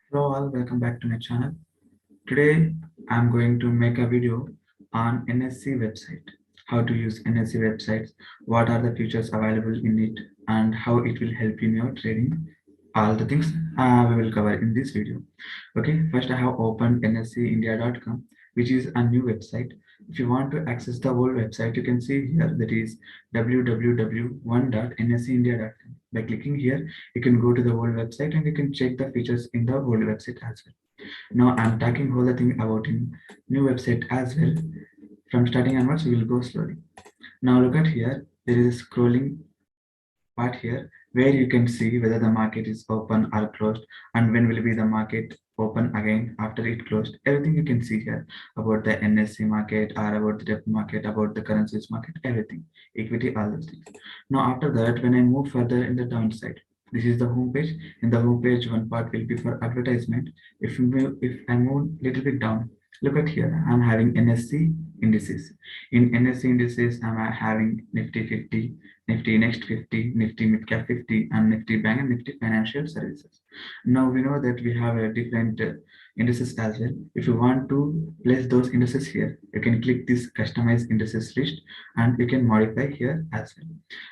Hello all, welcome back to my channel. Today I'm going to make a video on NSE website, how to use NSE websites, what are the features available in it, and how it will help in your trading. All the things we will cover in this video. Okay, first I have opened nseindia.com, which is a new website. If you want to access the whole website, you can see here that is www.1.nseindia.com. By clicking here, you can go to the whole website and you can check the features in the whole website as well. Now I'm talking whole the thing about in new website as well. From starting onwards, we will go slowly. Now look at here. There is a scrolling part here where you can see whether the market is open or closed and when will be the market open again after it closed. Everything you can see here about the NSE market or about the debt market, about the currencies market, everything, equity, all those things. Now after that, when I move further in the downside, this is the home page. In the home page, one part will be for advertisement. If I move little bit down, look at here. I'm having NSE indices. In NSE indices, I'm having Nifty 50, Nifty Next 50, Nifty Midcap 50, and Nifty Bank and Nifty Financial Services. Now we know that we have a different indices as well. If you want to place those indices here, you can click this customize indices list and you can modify here as well.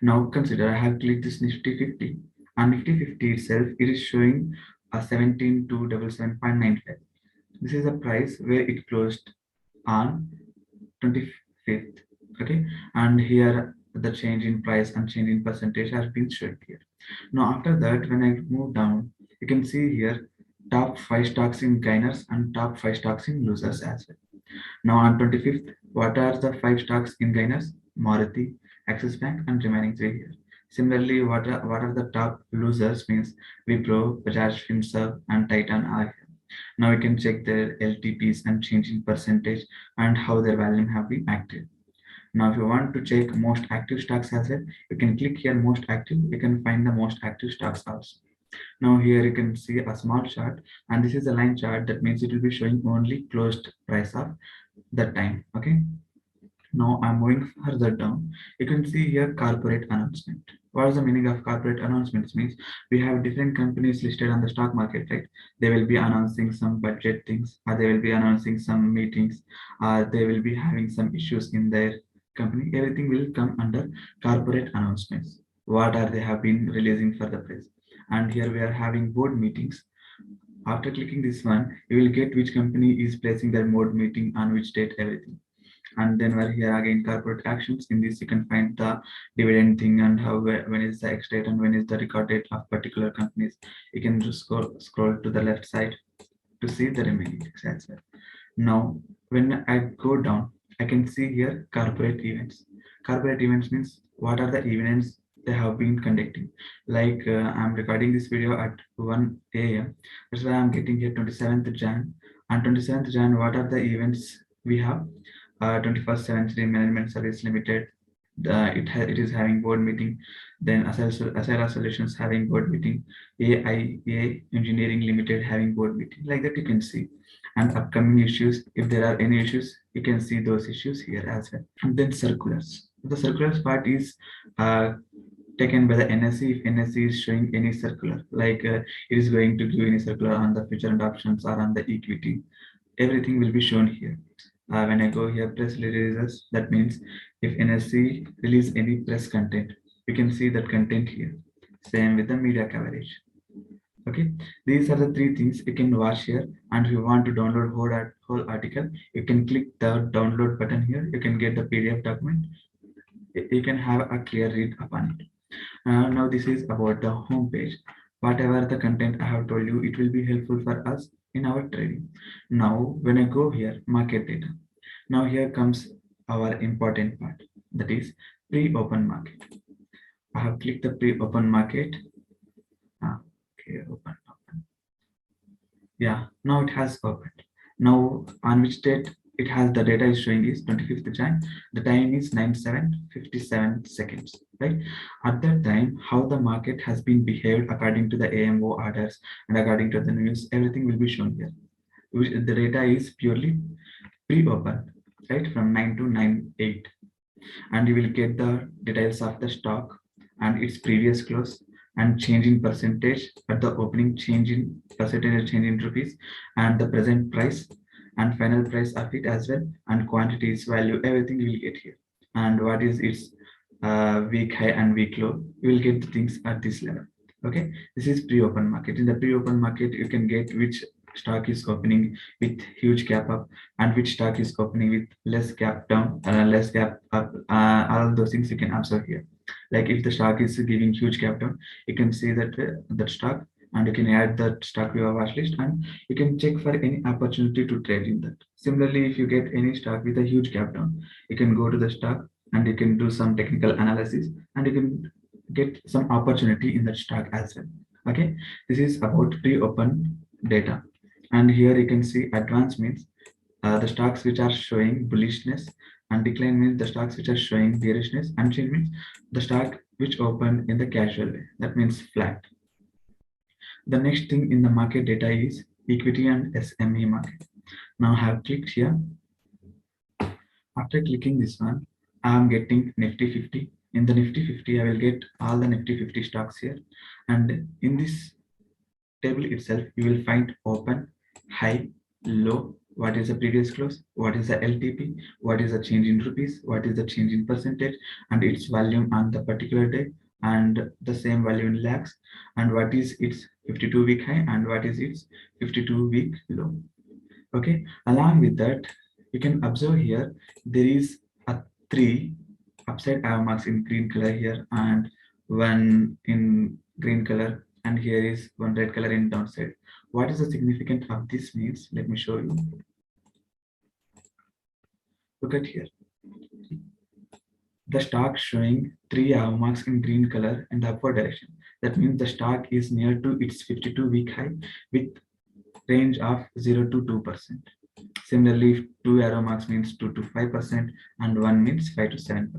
Now consider I have clicked this Nifty 50 and Nifty 50 itself, it is showing a 17,277.95. This is a price where it closed on 25th. Okay, and here the change in price and change in percentage has been shown here. Now after that, when I move down, you can see here top 5 stocks in gainers and top 5 stocks in losers as well. Now on 25th, what are the 5 stocks in gainers? Maruti, Axis Bank, and remaining 3 here. Similarly, what are the top losers means Wipro, Bajaj Finserv, and Titan are here. Now you can check their LTPs and change in percentage and how their volume have been active. Now, if you want to check most active stocks as well, you can click here most active. You can find the most active stocks also. Now here you can see a small chart and this is a line chart. That means it will be showing only closed price of that time. Okay. Now I'm moving further down. You can see here corporate announcement. What is the meaning of corporate announcements? Means we have different companies listed on the stock market, right? They will be announcing some budget things, or they will be announcing some meetings, or they will be having some issues in their company. Everything will come under corporate announcements. What are they have been releasing for the press? And here we are having board meetings. After clicking this one, you will get which company is placing their board meeting on which date, everything. And then we're here again corporate actions. In this you can find the dividend thing and how when is the ex date and when is the record date of particular companies. You can just scroll to the left side to see the remaining things as well. Now when I go down, I can see here corporate events. Corporate events means what are the events they have been conducting. Like I'm recording this video at 1 a.m. That's why I'm getting here 27th Jan. On 27th Jan, what are the events we have? 21st Century Management Service Limited. It is having board meeting. Then Asera Solutions having board meeting. AIA Engineering Limited having board meeting. Like that you can see. And upcoming issues. If there are any issues, you can see those issues here as well. And then circulars. The circulars part is taken by the NSE. If NSE is showing any circular, like it is going to give any circular on the future and options or on the equity, everything will be shown here. When I go here, press releases, that means if NSE release any press content, you can see that content here. Same with the media coverage. Okay, these are the 3 things you can watch here. And if you want to download whole article, you can click the download button here. You can get the PDF document. You can have a clear read upon it. Now this is about the home page. Whatever the content I have told you, it will be helpful for us in our trading. Now, when I go here, market data. Now here comes our important part, that is pre-open market. I have clicked the pre-open market. Okay, open. Yeah, now it has opened. Now on which date it has the data is showing is 25th Jan. The time is 9:57 seconds, right? At that time, how the market has been behaved according to the AMO orders and according to the news, everything will be shown here. The data is purely pre-open, right, from 9 to 9:08, and you will get the details of the stock and its previous close and change in percentage at the opening, change in percentage, change in rupees, and the present price and final price of it as well, and quantities, value, everything you will get here. And what is its week high and week low, you will get the things at this level. Okay, this is pre-open market. In the pre-open market, you can get which stock is opening with huge gap up and which stock is opening with less gap down, less gap up. All those things you can observe here. Like if the stock is giving huge gap down, you can see that that stock, and you can add that stock to your watch list, and you can check for any opportunity to trade in that. Similarly, if you get any stock with a huge gap down, you can go to the stock and you can do some technical analysis, and you can get some opportunity in that stock as well. Okay, this is about pre-open data. And here you can see advanced means the stocks which are showing bullishness, and decline means the stocks which are showing bearishness, and change means the stock which opened in the casual way, that means flat. The next thing in the market data is equity and SME market. Now I have clicked here. After clicking this one, I am getting Nifty 50. In the Nifty 50, I will get all the Nifty 50 stocks here. And in this table itself, you will find open, high, low, what is the previous close, what is the LTP, what is the change in rupees, what is the change in percentage, and its volume on the particular day, and the same value in lakhs, and what is its 52-week high and what is its 52-week low. Okay, along with that, you can observe here there is a 3 upside arrow marks in green color here, and 1 in green color, and here is 1 red color in downside. What is the significance of this means? Let me show you. Look at here. The stock showing 3 arrow marks in green color in the upward direction. That means the stock is near to its 52-week high with range of 0 to 2%. Similarly, 2 arrow marks means 2 to 5%, and 1 means 5 to 7%.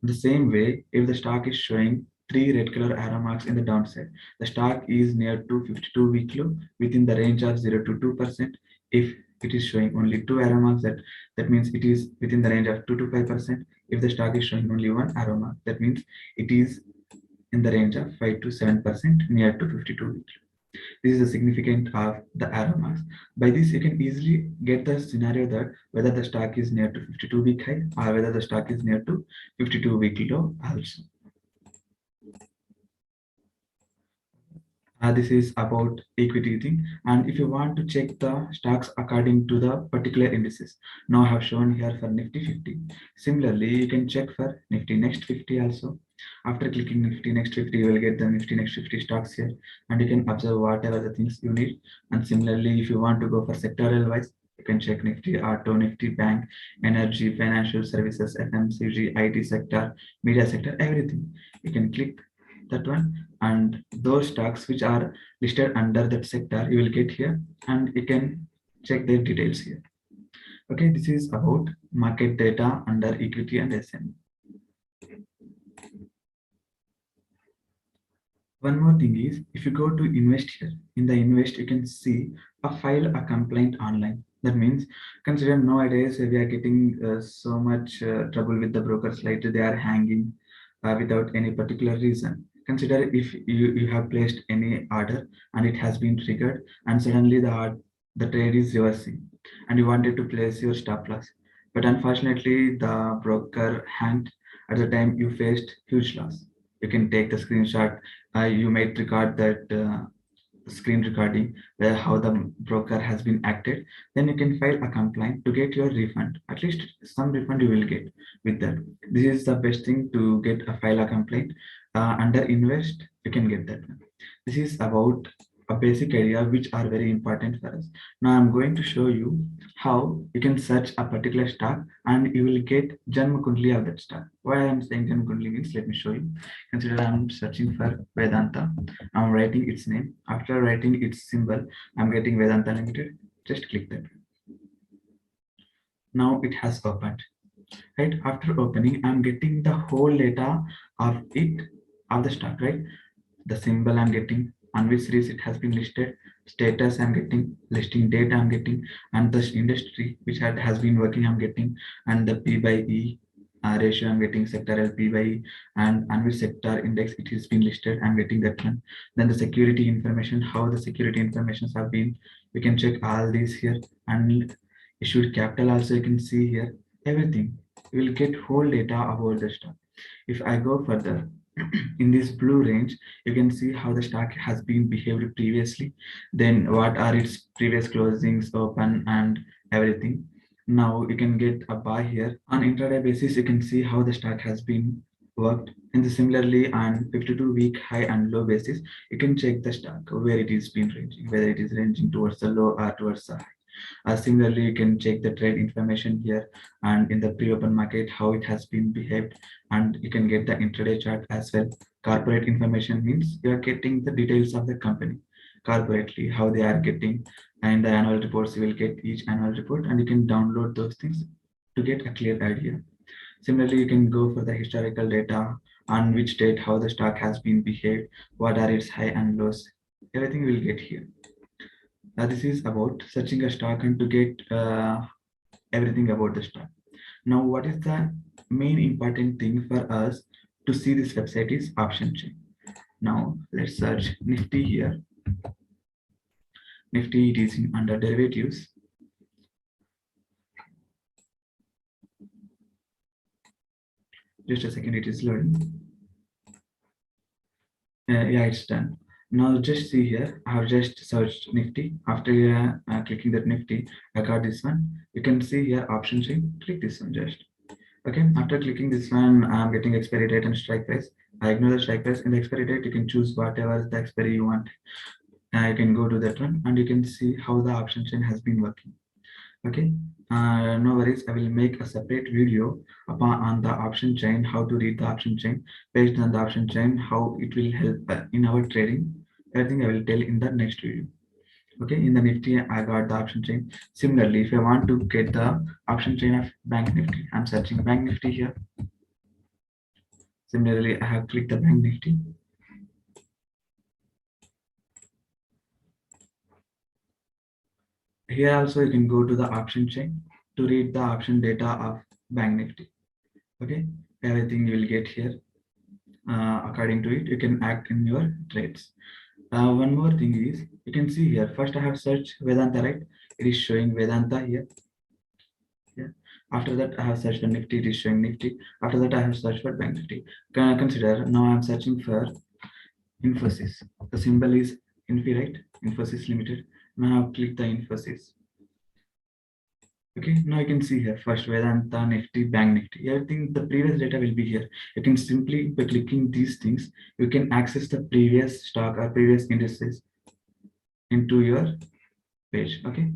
The same way, if the stock is showing 3 red color arrow marks in the downside, the stock is near to 52-week low within the range of 0 to 2%. If it is showing only 2 arrow marks, that means it is within the range of 2 to 5%. If the stock is showing only 1 arrow mark, that means it is in the range of 5 to 7% near to 52-week. This is the significance of the arrow marks. By this, you can easily get the scenario that whether the stock is near to 52-week high or whether the stock is near to 52-week low also. This is about equity thing, and if you want to check the stocks according to the particular indices, now I have shown here for Nifty 50. Similarly, you can check for Nifty Next 50 also. After clicking Nifty Next 50, you will get the Nifty Next 50 stocks here, and you can observe whatever the things you need. And similarly, if you want to go for sectoral wise, you can check Nifty Auto, Nifty Bank, Energy, Financial Services, FMCG, IT sector, media sector, everything. You can click that one, and those stocks which are listed under that sector you will get here, and you can check their details here. Okay, this is about market data under equity and SM. One more thing is, if you go to invest here, in the invest you can see file a complaint online. That means, consider nowadays we are getting so much trouble with the brokers, like they are hanging without any particular reason. Consider if you have placed any order and it has been triggered, and suddenly the trade is reversing and you wanted to place your stop loss, but unfortunately the broker hanged at the time you faced huge loss. You can take the screenshot. You might record that screen recording where how the broker has been acted. Then you can file a complaint to get your refund. At least some refund you will get with that. This is the best thing to get a file a complaint under invest. You can get that one. This is about a basic idea which are very important for us. Now I'm going to show you how you can search a particular stock and you will get Janma Kundli of that stock. Why I'm saying Janma Kundli means, let me show you. Consider I'm searching for Vedanta. I'm writing its name. After writing its symbol, I'm getting Vedanta Limited. Just click that. Now it has opened. Right after opening, I'm getting the whole data of it, of the stock, right? The symbol I'm getting, on which series it has been listed, status I'm getting, listing date I'm getting, and the industry which has been working I'm getting, and the P by E, ratio. I'm getting sectoral PY and which sector index it has been listed. I'm getting that one. Then the security information, how the security informations have been. We can check all these here, and issued capital also you can see here everything. You will get whole data about the stock. If I go further, in this blue range, you can see how the stock has been behaved previously, then what are its previous closings, open, and everything. Now you can get a buy here. On intraday basis, you can see how the stock has been worked. And similarly, on 52-week high and low basis, you can check the stock where it is been ranging, whether it is ranging towards the low or towards the high. Similarly, you can check the trade information here and in the pre-open market how it has been behaved, and you can get the intraday chart as well. Corporate information means you are getting the details of the company corporately, how they are getting, and the annual reports you will get each annual report, and you can download those things to get a clear idea. Similarly, you can go for the historical data on which date how the stock has been behaved, what are its high and lows. Everything you will get here. This is about searching a stock and to get everything about the stock. Now, what is the main important thing for us to see this website is option chain. Now, let's search Nifty here. Nifty, it is in under derivatives. Just a second, it is loading. Yeah, it's done. Now just see here, I have just searched Nifty. After clicking that Nifty, I got this one. You can see here option chain, click this one just. Okay, after clicking this one, I'm getting expiry date and strike price. I ignore the strike price. In the expiry date, you can choose whatever the expiry you want. You can go to that one and you can see how the option chain has been working. Okay, no worries. I will make a separate video upon on the option chain, how to read the option chain, based on the option chain, how it will help in our trading. Everything I will tell in the next video. Okay, in the Nifty, I got the option chain. Similarly, if I want to get the option chain of Bank Nifty, I'm searching Bank Nifty here. Similarly, I have clicked the Bank Nifty. Here also you can go to the option chain to read the option data of Bank Nifty. Okay, everything you will get here. According to it, you can act in your trades. One more thing is, you can see here, first I have searched Vedanta, right? It is showing Vedanta here. Yeah. After that, I have searched for Nifty, it is showing Nifty. After that, I have searched for Bank Nifty. Consider, now I'm searching for Infosys. The symbol is Infi, right? Infosys Limited. Now I've clicked the Infosys. Okay, now you can see here first Vedanta, Nifty, Bank Nifty. Everything, the previous data will be here. You can simply by clicking these things, you can access the previous stock or previous indices into your page. Okay,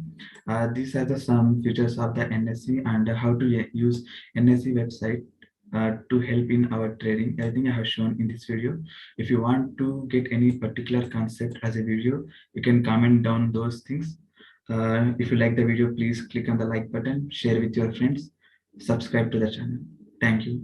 these are the some features of the NSE and how to use NSE website to help in our trading. Everything I have shown in this video. If you want to get any particular concept as a video, you can comment down those things. If you like the video, please click on the like button, share with your friends, subscribe to the channel. Thank you.